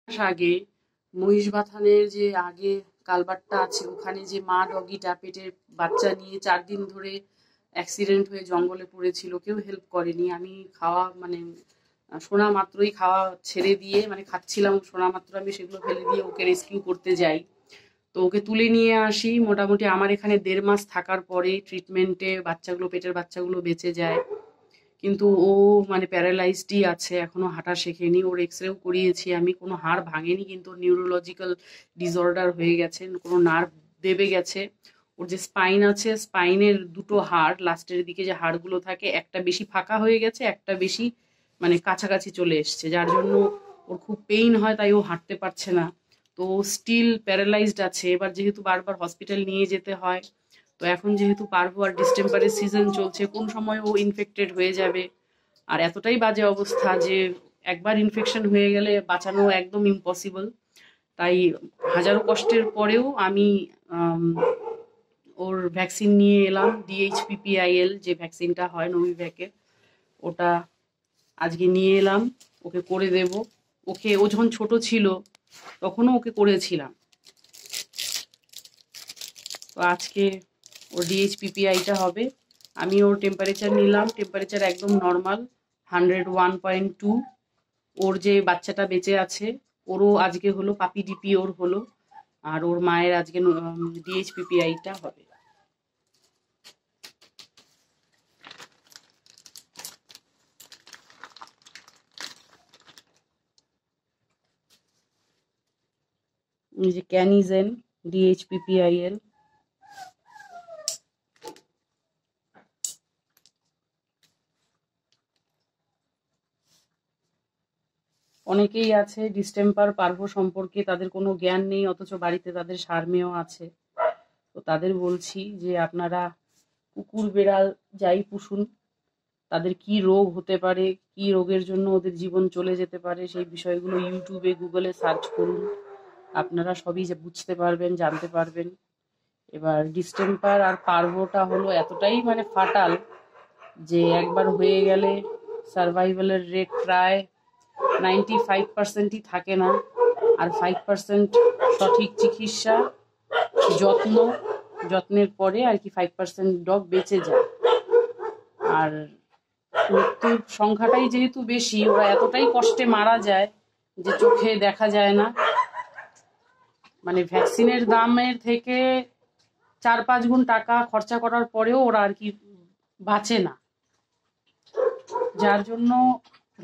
মাস আগে মহিষবাথানের যে আগে কালভার্টটা আছে ওখানে যে মা ডগিটা পেটের বাচ্চা নিয়ে 4 দিন ধরে অ্যাক্সিডেন্ট হয়ে জঙ্গলে পড়েছিল, কেউ হেল্প করেনি। আমি খাওয়া মানে শোনা মাত্রই খাওয়া ছেড়ে দিয়ে মানে খাচ্ছিলাম, শোনা মাত্র আমি সেগুলো ফেলে দিয়ে ওকে রেস্কিউ করতে যাই। তো ওকে তুলে নিয়ে আসি। মোটামুটি আমার এখানে 1.5 মাস থাকার পরে ট্রিটমেন্টে বাচ্চাগুলো, পেটের বাচ্চাগুলো বেঁচে যায়। কিন্তু ও মানে প্যারালাইজডই আছে, এখনো হাঁটা শেখেনি। ওর এক্সরেও করিয়েছি আমি, কোনো হাড় ভাঙেনি, কিন্তু নিউরোলজিক্যাল ডিসঅর্ডার হয়ে গেছে, কোনো নার্ভ দেবে গেছে। ওর যে স্পাইন আছে, স্পাইনের দুটো হাড় লাস্টের দিকে যে হাড়গুলো থাকে, একটা বেশি ফাঁকা হয়ে গেছে, একটা বেশি মানে কাছাকাছি চলে এসছে, যার জন্য ওর খুব পেইন হয়, তাই ও হাঁটতে পারছে না। তো স্টিল প্যারালাইজড আছে। এবার যেহেতু বারবার হসপিটাল নিয়ে যেতে হয়, তো এখন যেহেতু পারবো, আর ডিসেম্বরের সিজন চলছে, কোন সময় ও ইনফেক্টেড হয়ে যাবে। আর এতটাই বাজে অবস্থা যে একবার ইনফেকশন হয়ে গেলে বাঁচানো একদম ইম্পসিবল। তাই হাজারো কষ্টের পরেও আমি আম, ওর ভ্যাকসিন নিয়ে এলাম, DHPPIL যে ভ্যাকসিনটা হয় নোভিভ্যাকের, ওটা আজকে নিয়ে এলাম, ওকে করে দেব। ও যখন ছোট ছিল তখনও ওকে করেছিলাম। তো আজকে ওর DHPPIটা হবে। আমি ওর টেম্পারেচার নিলাম, টেম্পারেচার একদম নর্মাল, 101.2। ওর যে বাচ্চাটা বেঁচে আছে ওরও আজকে হলো, পাপি ডিপি ওর হলো, আর ওর মায়ের আজকে DHPPIটা হবে। এই যে ক্যানিজেন DHPPIL। অনেকেই আছে ডিস্টেম্পার পার্ভো সম্পর্কে তাদের কোনো জ্ঞান নেই, অথচ বাড়িতে তাদের সারমেয় আছে। তো তাদের বলছি যে আপনারা কুকুর বেড়াল যাই পুষুন, তাদের কি রোগ হতে পারে, কি রোগের জন্য ওদের জীবন চলে যেতে পারে, সেই বিষয়গুলো ইউটিউবে গুগলে সার্চ করুন, আপনারা সবই বুঝতে পারবেন, জানতে পারবেন। এবার ডিস্টেম্পার আর পার্ভোটা হলো এতটাই মানে ফাটাল যে একবার হয়ে গেলে সার্ভাইভালের রেট প্রায় 95%ই থাকে না। আর 5% সঠিক চিকিৎসা, যত্ন, যত্নের পরে আর কি 5% ডগ বেঁচে যায়। আর মৃত্যুর সংখ্যাটাই যেহেতু বেশি, ওরা এতটাই কষ্টে মারা যায় যে চোখে দেখা যায় না। মানে ভ্যাকসিনের দামের থেকে 4-5 গুণ টাকা খরচা করার পরেও ওরা আর কি বাঁচে না, যার জন্য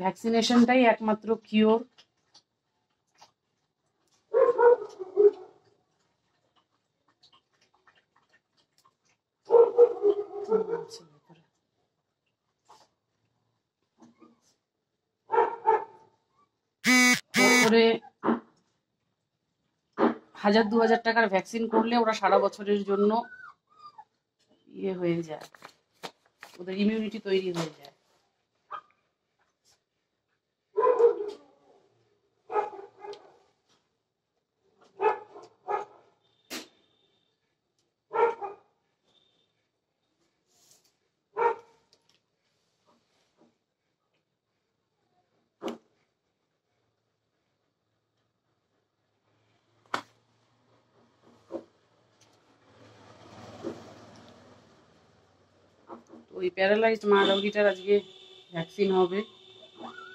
ভ্যাকসিনেশনটাই একমাত্র কিওর। বছরে 1000-2000 টাকার ভ্যাকসিন করলে ওরা সারা বছরের জন্য ইয়ে হয়ে যায়, ওদের ইমিউনিটি তৈরি হয়ে যায়। ওই প্যারালাইজড মা ডগিটার আজকে ভ্যাকসিন হবে।